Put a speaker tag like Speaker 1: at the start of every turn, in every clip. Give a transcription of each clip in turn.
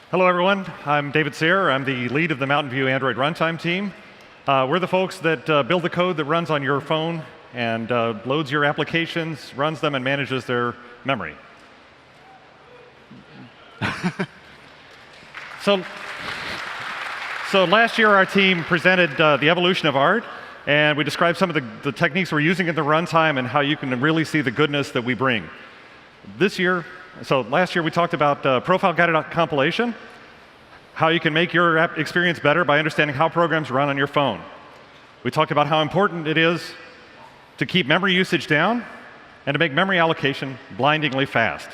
Speaker 1: Hello, everyone. I'm David Sayre. I'm the lead of the Mountain View Android Runtime team. We're the folks that build the code that runs on your phone and loads your applications, runs them, and manages their memory. So last year, our team presented the evolution of art, and we described some of the techniques we're using in the runtime and how you can really see the goodness that we bring. Last year, we talked about profile-guided compilation, how you can make your app experience better by understanding how programs run on your phone. We talked about how important it is to keep memory usage down and to make memory allocation blindingly fast.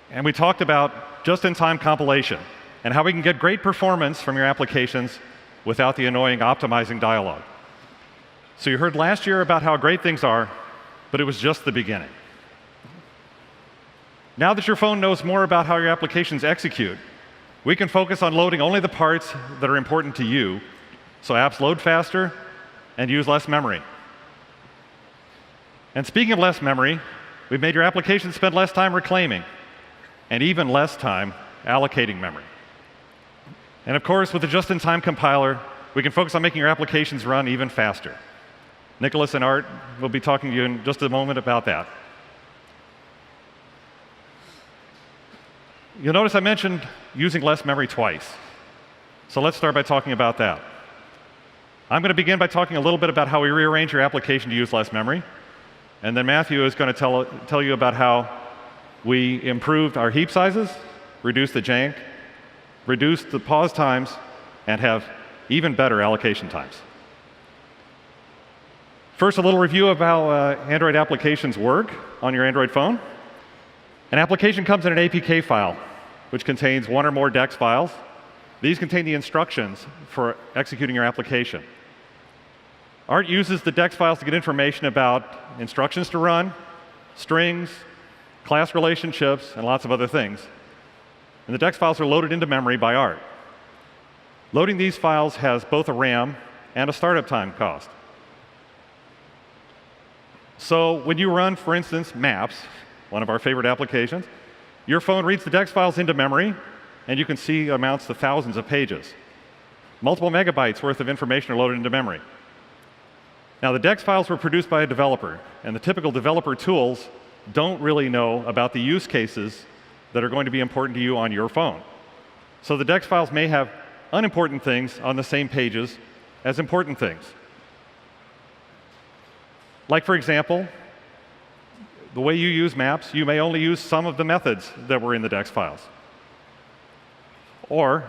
Speaker 1: And we talked about just-in-time compilation and how we can get great performance from your applications without the annoying optimizing dialogue. So you heard last year about how great things are, but it was just the beginning. Now that your phone knows more about how your applications execute, we can focus on loading only the parts that are important to you, so apps load faster and use less memory. And speaking of less memory, we've made your applications spend less time reclaiming and even less time allocating memory. And of course, with the just-in-time compiler, we can focus on making your applications run even faster. Nicholas and Art will be talking to you in just a moment about that. You'll notice I mentioned using less memory twice. So let's start by talking about that. I'm going to begin by talking a little bit about how we rearrange your application to use less memory. And then Matthew is going to tell you about how we improved our heap sizes, reduced the jank, reduced the pause times, and have even better allocation times. First, a little review of how Android applications work on your Android phone. An application comes in an APK file, which contains one or more DEX files. These contain the instructions for executing your application. Art uses the DEX files to get information about instructions to run, strings, class relationships, and lots of other things. And the DEX files are loaded into memory by Art. Loading these files has both a RAM and a startup time cost. So when you run, for instance, Maps, one of our favorite applications, your phone reads the DEX files into memory, and you can see amounts to thousands of pages. Multiple megabytes worth of information are loaded into memory. Now, the DEX files were produced by a developer, and the typical developer tools don't really know about the use cases that are going to be important to you on your phone. So the DEX files may have unimportant things on the same pages as important things. Like, for example, the way you use Maps, you may only use some of the methods that were in the DEX files. Or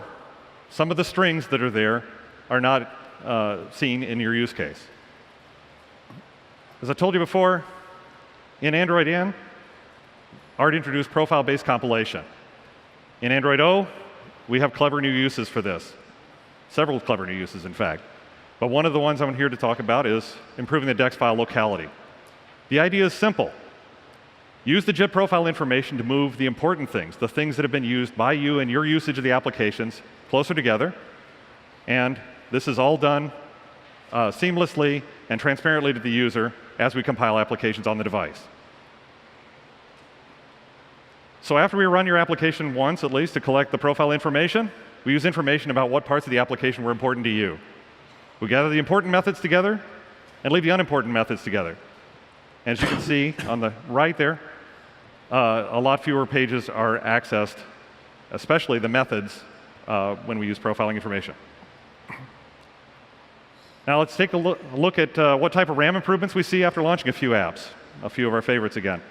Speaker 1: some of the strings that are there are not seen in your use case. As I told you before, in Android N, Art introduced profile-based compilation. In Android O, we have clever new uses for this. Several clever new uses, in fact. But one of the ones I'm here to talk about is improving the DEX file locality. The idea is simple. Use the JIT profile information to move the important things, the things that have been used by you and your usage of the applications, closer together. And this is all done seamlessly and transparently to the user as we compile applications on the device. So after we run your application once, at least, to collect the profile information, we use information about what parts of the application were important to you. We gather the important methods together and leave the unimportant methods together. And as you can see on the right there, a lot fewer pages are accessed, especially the methods, when we use profiling information. Now let's take a look at what type of RAM improvements we see after launching a few apps, a few of our favorites again.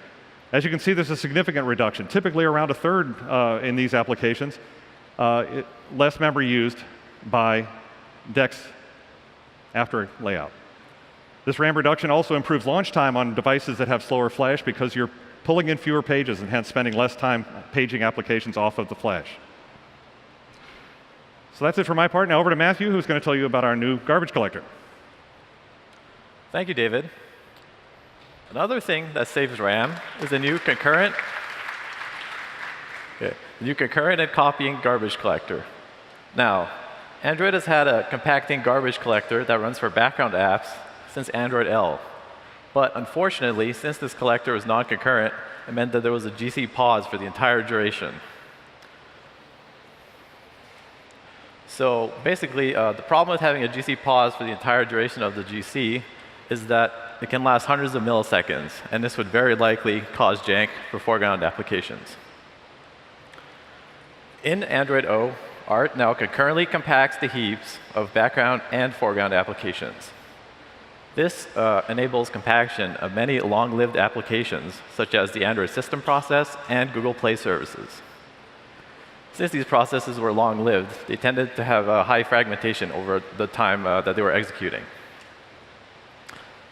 Speaker 1: As you can see, there's a significant reduction, typically around a third in these applications, less memory used by DEX after layout. This RAM reduction also improves launch time on devices that have slower flash because you're pulling in fewer pages and hence spending less time paging applications off of the flash. So that's it for my part. Now over to Matthew, who's going to tell you about our new garbage collector.
Speaker 2: Thank you, David. Another thing that saves RAM is the new concurrent and copying garbage collector. Now, Android has had a compacting garbage collector that runs for background apps since Android L. But unfortunately, since this collector was non-concurrent, it meant that there was a GC pause for the entire duration. So basically, the problem with having a GC pause for the entire duration of the GC is that it can last hundreds of milliseconds, and this would very likely cause jank for foreground applications. In Android O, ART now concurrently compacts the heaps of background and foreground applications. This enables compaction of many long-lived applications, such as the Android system process and Google Play services. Since these processes were long-lived, they tended to have a high fragmentation over the time that they were executing.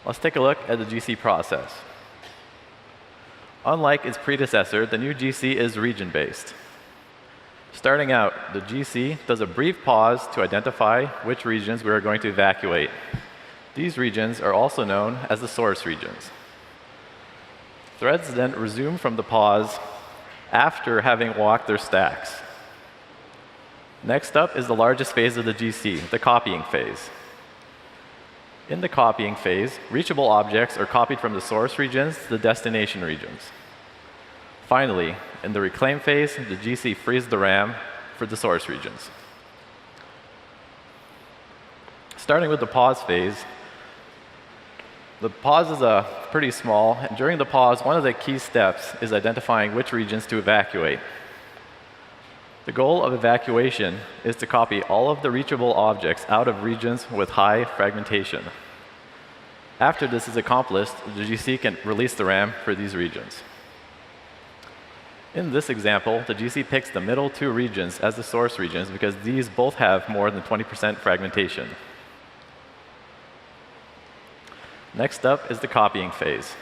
Speaker 2: Let's take a look at the GC process. Unlike its predecessor, the new GC is region-based. Starting out, the GC does a brief pause to identify which regions we are going to evacuate. These regions are also known as the source regions. Threads then resume from the pause after having walked their stacks. Next up is the largest phase of the GC, the copying phase. In the copying phase, reachable objects are copied from the source regions to the destination regions. Finally, in the reclaim phase, the GC frees the RAM for the source regions. Starting with the pause phase, the pause is pretty small, and during the pause, one of the key steps is identifying which regions to evacuate. The goal of evacuation is to copy all of the reachable objects out of regions with high fragmentation. After this is accomplished, the GC can release the RAM for these regions. In this example, the GC picks the middle two regions as the source regions because these both have more than 20% fragmentation. Next up is the copying phase.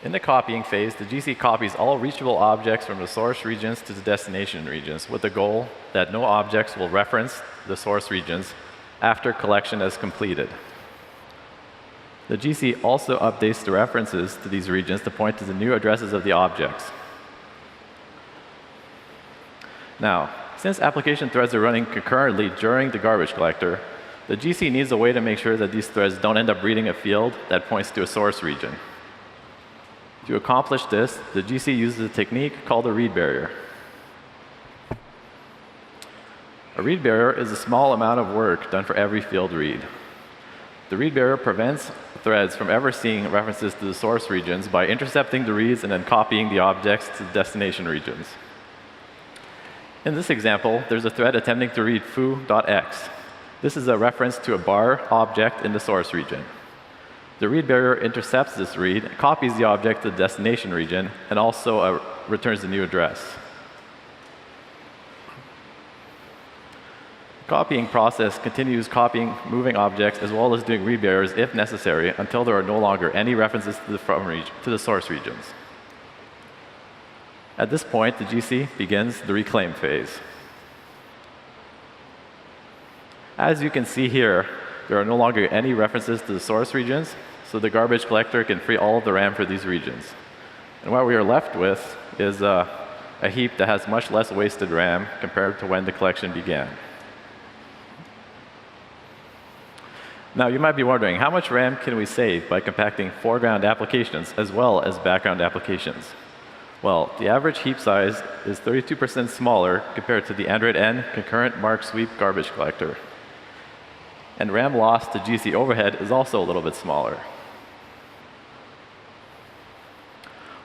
Speaker 2: In the copying phase, the GC copies all reachable objects from the source regions to the destination regions with the goal that no objects will reference the source regions after collection is completed. The GC also updates the references to these regions to point to the new addresses of the objects. Now, since application threads are running concurrently during the garbage collector, the GC needs a way to make sure that these threads don't end up reading a field that points to a source region. To accomplish this, the GC uses a technique called a read barrier. A read barrier is a small amount of work done for every field read. The read barrier prevents threads from ever seeing references to the source regions by intercepting the reads and then copying the objects to the destination regions. In this example, there's a thread attempting to read foo.x. This is a reference to a bar object in the source region. The read barrier intercepts this read, copies the object to the destination region, and also returns the new address. The copying process continues copying moving objects as well as doing read barriers if necessary until there are no longer any references to the source regions. At this point, the GC begins the reclaim phase. As you can see here, there are no longer any references to the source regions, so the garbage collector can free all of the RAM for these regions. And what we are left with is a heap that has much less wasted RAM compared to when the collection began. Now, you might be wondering, how much RAM can we save by compacting foreground applications as well as background applications? Well, the average heap size is 32% smaller compared to the Android N concurrent Mark Sweep garbage collector. And RAM loss to GC overhead is also a little bit smaller.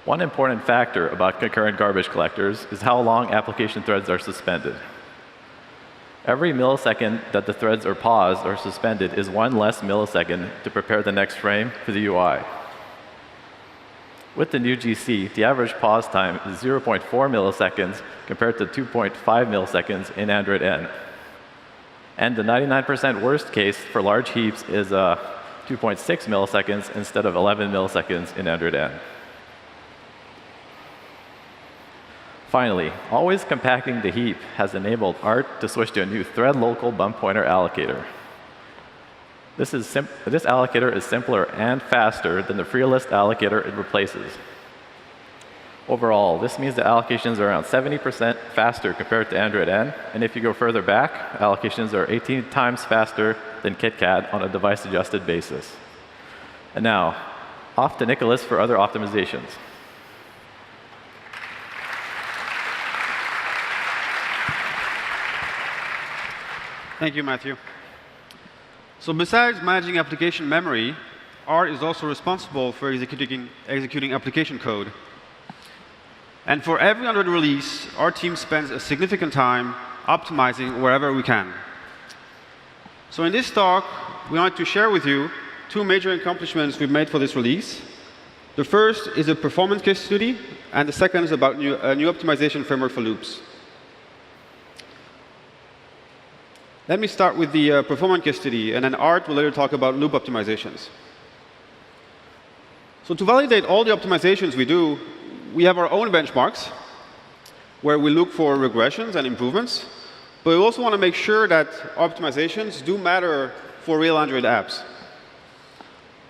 Speaker 2: One important factor about concurrent garbage collectors is how long application threads are suspended. Every millisecond that the threads are paused or suspended is one less millisecond to prepare the next frame for the UI. With the new GC, the average pause time is 0.4 milliseconds compared to 2.5 milliseconds in Android N. And the 99% worst case for large heaps is 2.6 milliseconds instead of 11 milliseconds in Android N. Finally, always compacting the heap has enabled ART to switch to a new thread local bump pointer allocator. This allocator is simpler and faster than the FreeList allocator it replaces. Overall, this means the allocations are around 70% faster compared to Android N, and if you go further back, allocations are 18 times faster than KitKat on a device-adjusted basis. And now, off to Nicholas for other optimizations.
Speaker 3: Thank you, Matthew. So besides managing application memory, Art is also responsible for executing application code. And for every Android release, our team spends a significant time optimizing wherever we can. So in this talk, we wanted to share with you two major accomplishments we've made for this release. The first is a performance case study, and the second is about a new optimization framework for loops. Let me start with the performance case study, and then Art will later talk about loop optimizations. So to validate all the optimizations we do, we have our own benchmarks, where we look for regressions and improvements. But we also want to make sure that optimizations do matter for real Android apps.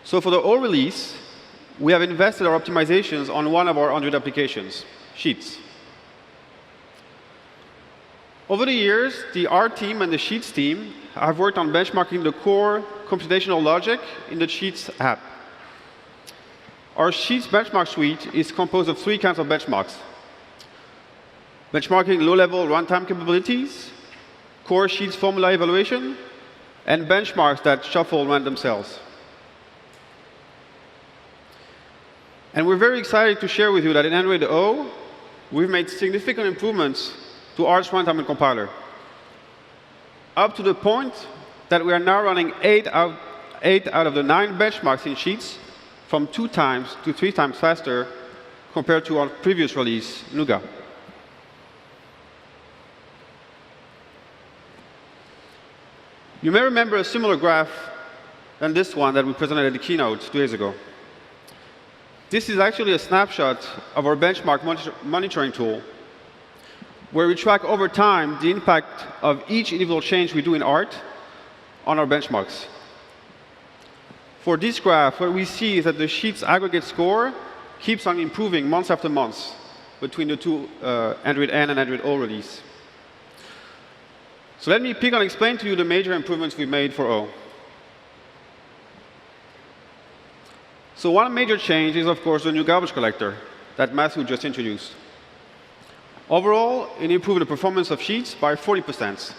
Speaker 3: So for the O release, we have invested our optimizations on one of our Android applications, Sheets. Over the years, the Art team and the Sheets team have worked on benchmarking the core computational logic in the Sheets app. Our Sheets benchmark suite is composed of three kinds of benchmarks: benchmarking low-level runtime capabilities, core Sheets formula evaluation, and benchmarks that shuffle and run themselves. And we're very excited to share with you that in Android O, we've made significant improvements to Art's runtime and compiler, up to the point that we are now running 8 out of the 9 benchmarks in Sheets from 2 times to 3 times faster compared to our previous release, Nougat. You may remember a similar graph than this one that we presented at the keynote 2 days ago. This is actually a snapshot of our benchmark monitoring tool, where we track over time the impact of each individual change we do in Art on our benchmarks. For this graph, what we see is that the Sheets aggregate score keeps on improving month after month between the two Android N and Android O release. So let me pick and explain to you the major improvements we made for O. So one major change is, of course, the new garbage collector that Matthew just introduced. Overall, it improved the performance of Sheets by 40%,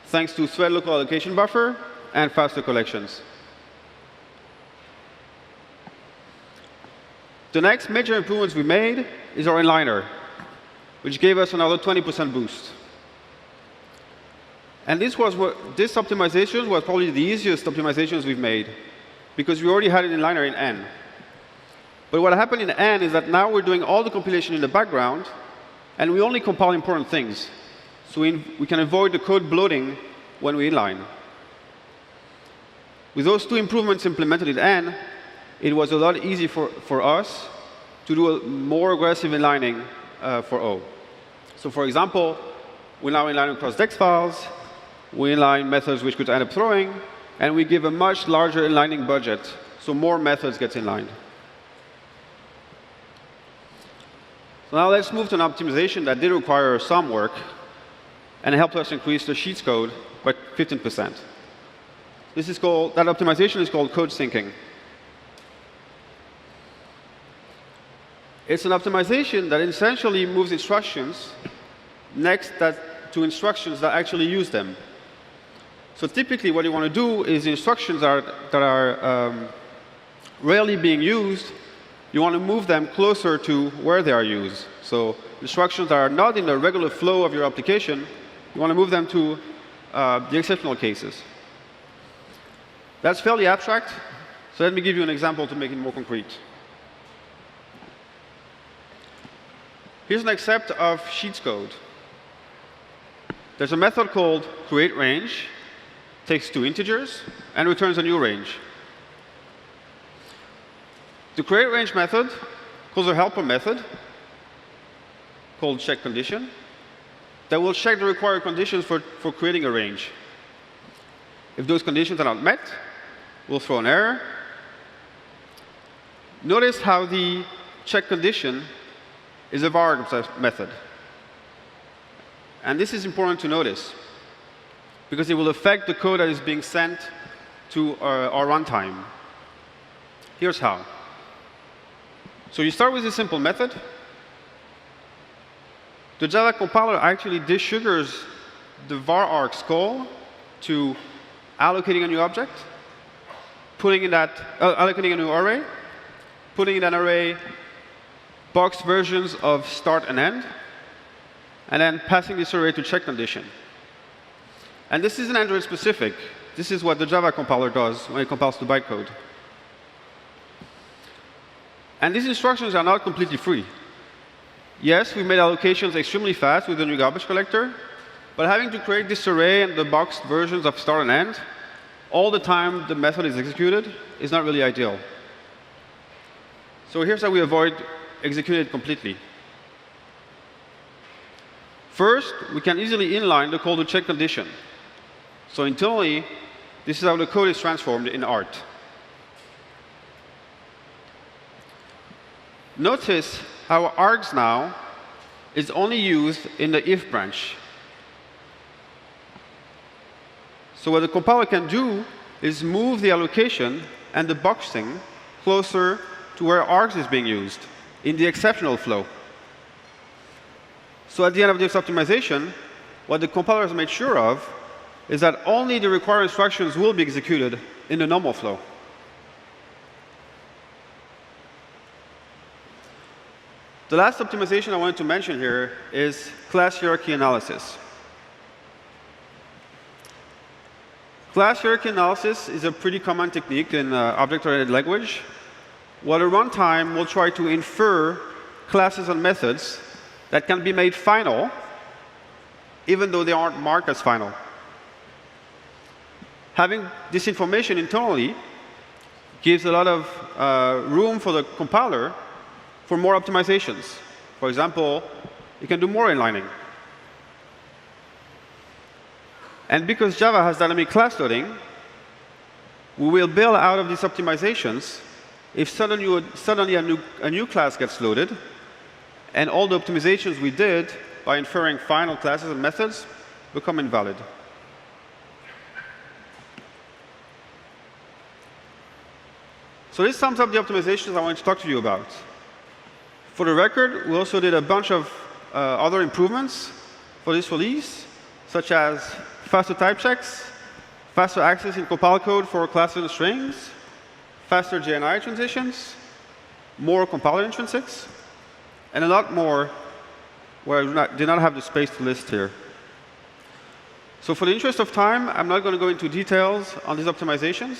Speaker 3: thanks to thread local allocation buffer and faster collections. The next major improvements we made is our inliner, which gave us another 20% boost. And this optimization was probably the easiest optimizations we've made, because we already had an inliner in N. But what happened in N is that now we're doing all the compilation in the background, and we only compile important things. So we can avoid the code bloating when we inline. With those two improvements implemented in N, it was a lot easier for us to do a more aggressive inlining for O. So for example, we now inline across DEX files, we inline methods which could end up throwing, and we give a much larger inlining budget, so more methods get inlined. So now let's move to an optimization that did require some work and helped us increase the Sheets code by 15%. That optimization is called code syncing. It's an optimization that essentially moves instructions next to instructions that actually use them. So typically what you want to do is instructions that are rarely being used, you want to move them closer to where they are used. So instructions that are not in the regular flow of your application, you want to move them to the exceptional cases. That's fairly abstract, so let me give you an example to make it more concrete. Here's an accept of Sheets code. There's a method called createRange, takes 2 integers, and returns a new range. The createRange method calls a helper method called checkCondition that will check the required conditions for creating a range. If those conditions are not met, we'll throw an error. Notice how the checkCondition is a var method. And this is important to notice, because it will affect the code that is being sent to our runtime. Here's how. So you start with a simple method. The Java compiler actually desugars the var args call to allocating a new object, allocating a new array, putting in an array boxed versions of start and end, and then passing this array to check condition. And this isn't Android specific. This is what the Java compiler does when it compiles to bytecode. And these instructions are not completely free. Yes, we made allocations extremely fast with the new garbage collector, but having to create this array and the boxed versions of start and end all the time the method is executed is not really ideal. So here's how we avoid executing it completely. First, we can easily inline the call to check condition. So internally, this is how the code is transformed in art. Notice how args now is only used in the if branch. So what the compiler can do is move the allocation and the boxing closer to where args is being used in the exceptional flow. So at the end of this optimization, what the compiler has made sure of is that only the required instructions will be executed in the normal flow. The last optimization I wanted to mention here is class hierarchy analysis. Class hierarchy analysis is a pretty common technique in object-oriented language. What at runtime will try to infer classes and methods that can be made final, even though they aren't marked as final. Having this information internally gives a lot of room for the compiler for more optimizations. For example, you can do more inlining. And because Java has dynamic class loading, we will bail out of these optimizations if suddenly a new class gets loaded, and all the optimizations we did by inferring final classes and methods become invalid. So this sums up the optimizations I wanted to talk to you about. For the record, we also did a bunch of other improvements for this release, such as faster type checks, faster access in compile code for classes and strings, faster JNI transitions, more compiler intrinsics, and a lot more where I did not have the space to list here. So for the interest of time, I'm not going to go into details on these optimizations.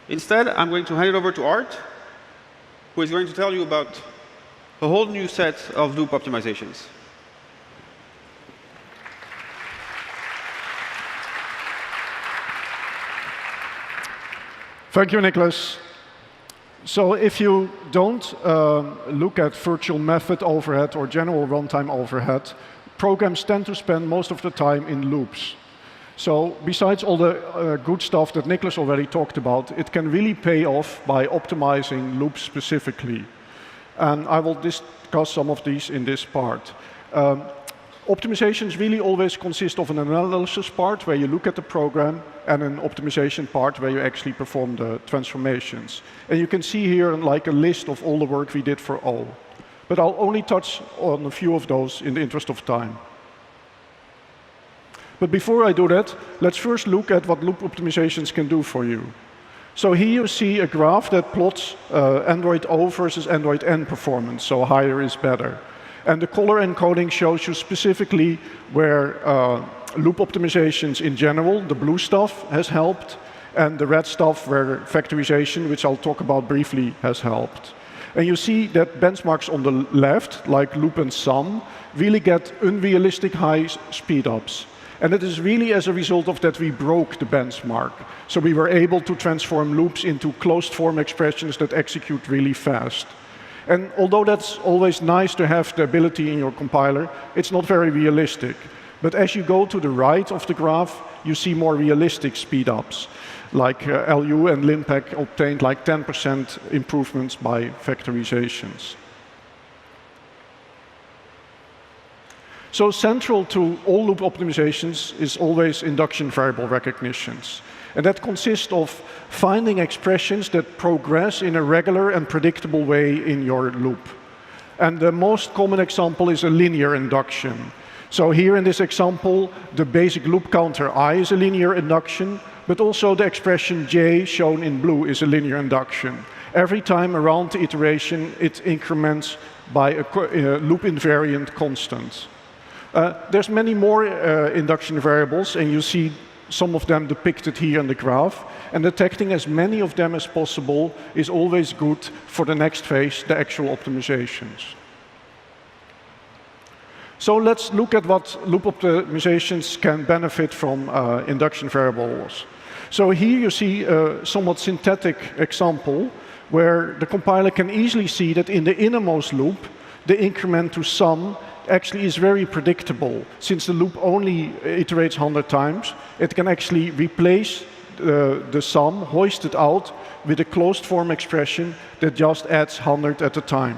Speaker 3: Instead, I'm going to hand it over to Art, who is going to tell you about a whole new set of loop optimizations.
Speaker 4: Thank you, Nicholas. So if you don't look at virtual method overhead or general runtime overhead, programs tend to spend most of the time in loops. So besides all the good stuff that Nicholas already talked about, it can really pay off by optimizing loops specifically. And I will discuss some of these in this part. Optimizations really always consist of an analysis part where you look at the program and an optimization part where you actually perform the transformations. And you can see here like a list of all the work we did for O. But I'll only touch on a few of those in the interest of time. But before I do that, let's first look at what loop optimizations can do for you. So here you see a graph that plots Android O versus Android N performance, so higher is better. And the color encoding shows you specifically where loop optimizations in general, the blue stuff, has helped, and the red stuff where factorization, which I'll talk about briefly, has helped. And you see that benchmarks on the left, like loop and sum, really get unrealistic high speedups. And it is really as a result of that we broke the benchmark. So we were able to transform loops into closed form expressions that execute really fast. And although that's always nice to have the ability in your compiler, it's not very realistic. But as you go to the right of the graph, you see more realistic speedups. Like LU and Linpack obtained like 10% improvements by factorizations. So central to all loop optimizations is always induction variable recognitions. And that consists of finding expressions that progress in a regular and predictable way in your loop. And the most common example is a linear induction. So here in this example, the basic loop counter I is a linear induction, but also the expression j, shown in blue, is a linear induction. Every time around the iteration, it increments by a loop invariant constant. There's many more induction variables, and you see some of them depicted here in the graph. And detecting as many of them as possible is always good for the next phase, the actual optimizations. So let's look at what loop optimizations can benefit from induction variables. So here you see a somewhat synthetic example where the compiler can easily see that in the innermost loop, the increment to sum actually is very predictable. Since the loop only iterates 100 times, it can actually replace the sum, hoist it out with a closed form expression that just adds 100 at a time.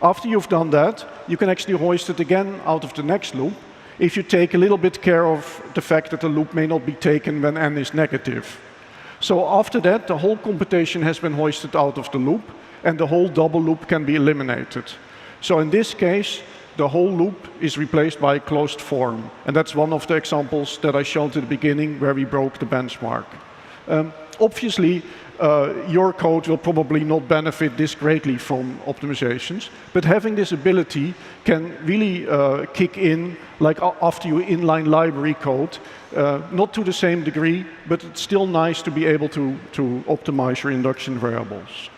Speaker 4: After you've done that, you can actually hoist it again out of the next loop if you take a little bit care of the fact that the loop may not be taken when n is negative. So after that, the whole computation has been hoisted out of the loop, and the whole double loop can be eliminated. So in this case, the whole loop is replaced by a closed form. And that's one of the examples that I showed at the beginning where we broke the benchmark. Obviously, your code will probably not benefit this greatly from optimizations, but having this ability can really kick in like after you inline library code, not to the same degree, but it's still nice to be able to optimize your induction variables.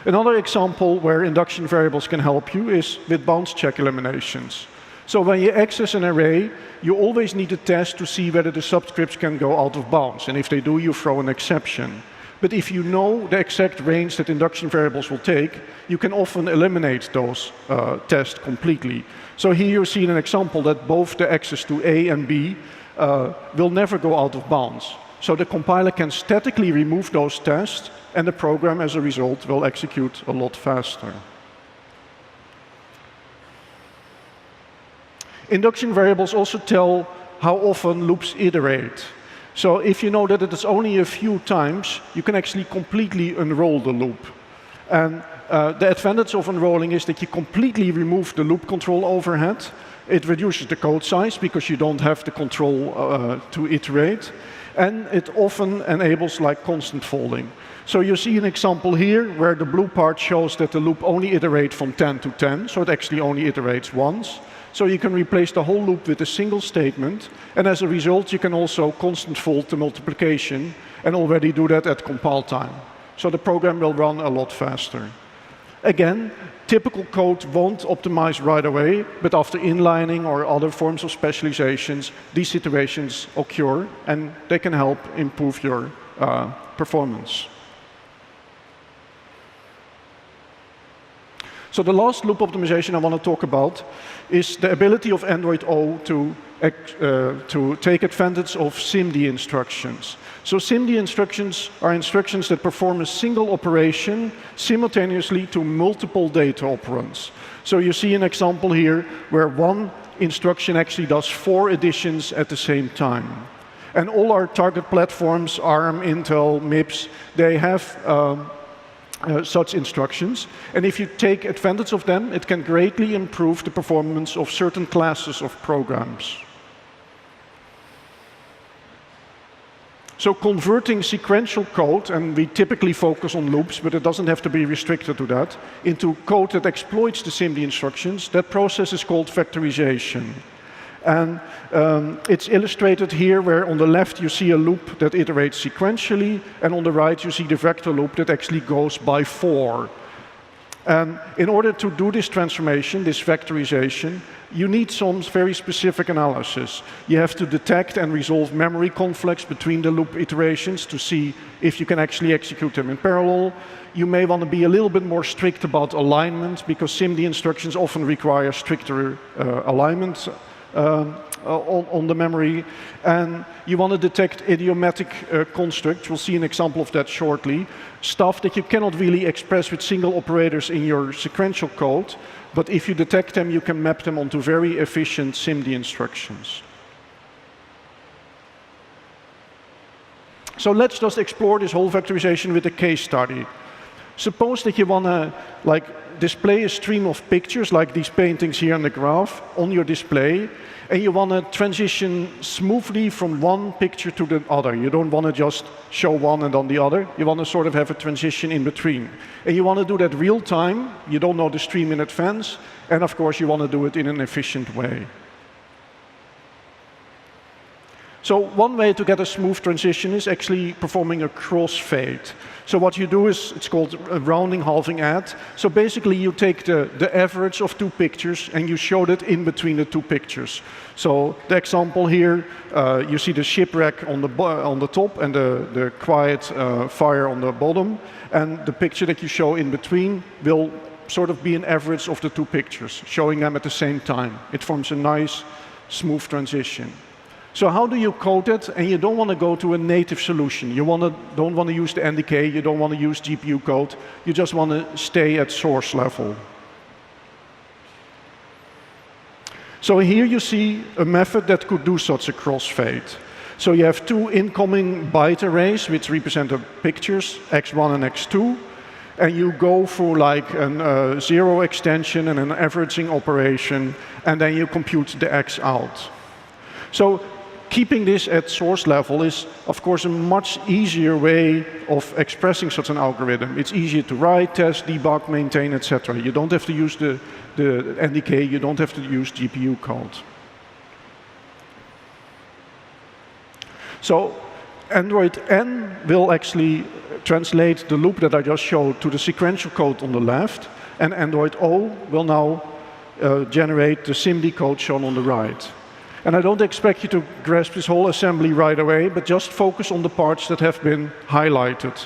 Speaker 4: Another example where induction variables can help you is with bounds check eliminations. So when you access an array, you always need to test to see whether the subscripts can go out of bounds. And if they do, you throw an exception. But if you know the exact range that induction variables will take, you can often eliminate those tests completely. So here you see an example that both the access to A and B will never go out of bounds. So the compiler can statically remove those tests, and the program, as a result, will execute a lot faster. Induction variables also tell how often loops iterate. So if you know that it is only a few times, you can actually completely unroll the loop. And the advantage of unrolling is that you completely remove the loop control overhead. It reduces the code size because you don't have the control to iterate. And it often enables like constant folding. So you see an example here where the blue part shows that the loop only iterates from 10 to 10, so it actually only iterates once. So you can replace the whole loop with a single statement, and as a result you can also constant fold the multiplication and already do that at compile time. So the program will run a lot faster. Again, typical code won't optimize right away, but after inlining or other forms of specializations, these situations occur and they can help improve your performance. So the last loop optimization I want to talk about is the ability of Android O to take advantage of SIMD instructions. So SIMD instructions are instructions that perform a single operation simultaneously to multiple data operands. So you see an example here where one instruction actually does 4 additions at the same time. And all our target platforms, ARM, Intel, MIPS, they have such instructions. And if you take advantage of them, it can greatly improve the performance of certain classes of programs. So converting sequential code, and we typically focus on loops, but it doesn't have to be restricted to that, into code that exploits the SIMD instructions, that process is called vectorization. And it's illustrated here where on the left you see a loop that iterates sequentially, and on the right you see the vector loop that actually goes by 4. And in order to do this transformation, this vectorization, you need some very specific analysis. You have to detect and resolve memory conflicts between the loop iterations to see if you can actually execute them in parallel. You may want to be a little bit more strict about alignment, because SIMD instructions often require stricter alignment on the memory. And you want to detect idiomatic constructs. We'll see an example of that shortly. Stuff that you cannot really express with single operators in your sequential code, but if you detect them, you can map them onto very efficient SIMD instructions. So let's just explore this whole vectorization with a case study. Suppose that you want to display a stream of pictures like these paintings here on the graph on your display, and you want to transition smoothly from one picture to the other. You don't want to just show one and then the other. You want to sort of have a transition in between. And you want to do that real time. You don't know the stream in advance. And of course, you want to do it in an efficient way. So one way to get a smooth transition is actually performing a crossfade. So what you do is, it's called a rounding halving add. So basically you take the average of two pictures and you show that in between the two pictures. So the example here, you see the shipwreck on the top and the quiet fire on the bottom. And the picture that you show in between will sort of be an average of the two pictures, showing them at the same time. It forms a nice, smooth transition. So how do you code it? And you don't want to go to a native solution. You don't want to use the NDK, you don't want to use GPU code. You just want to stay at source level. So here you see a method that could do such a crossfade. So you have two incoming byte arrays, which represent the pictures, x1 and x2. And you go through like a zero extension and an averaging operation, and then you compute the x out. So keeping this at source level is, of course, a much easier way of expressing such an algorithm. It's easier to write, test, debug, maintain, etc. You don't have to use the NDK, you don't have to use GPU code. So Android N will actually translate the loop that I just showed to the sequential code on the left, and Android O will now generate the SIMD code shown on the right. And I don't expect you to grasp this whole assembly right away, but just focus on the parts that have been highlighted.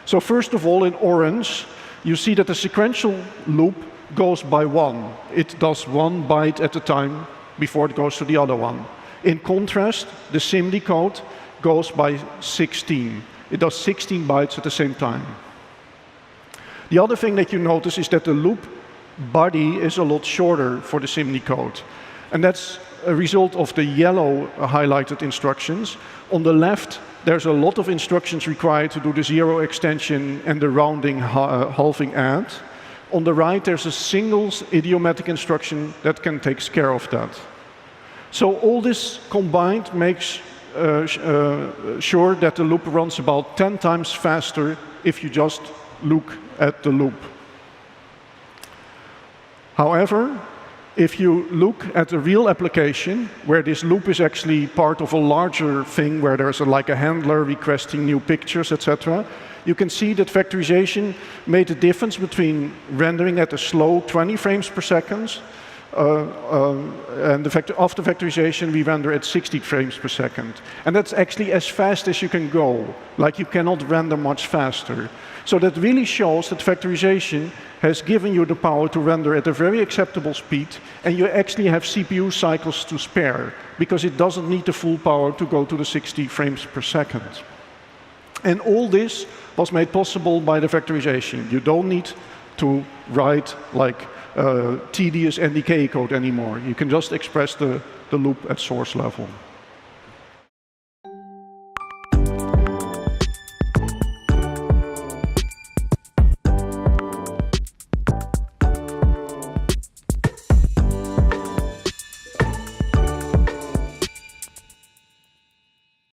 Speaker 4: So first of all, in orange, you see that the sequential loop goes by 1. It does 1 byte at a time before it goes to the other one. In contrast, the SIMD code goes by 16. It does 16 bytes at the same time. The other thing that you notice is that the loop body is a lot shorter for the SIMD code. And that's a result of the yellow highlighted instructions. On the left, there's a lot of instructions required to do the zero extension and the rounding halving add. On the right, there's a single idiomatic instruction that can take care of that. So all this combined makes sure that the loop runs about 10 times faster if you just look at the loop. However, if you look at a real application where this loop is actually part of a larger thing, where there's like a handler requesting new pictures, etc., you can see that vectorization made a difference between rendering at a slow 20 frames per second, and after vectorization we render at 60 frames per second. And that's actually as fast as you can go. Like, you cannot render much faster. So that really shows that vectorization has given you the power to render at a very acceptable speed, and you actually have CPU cycles to spare, because it doesn't need the full power to go to the 60 frames per second. And all this was made possible by the vectorization. You don't need to write like tedious NDK code anymore. You can just express the loop at source level.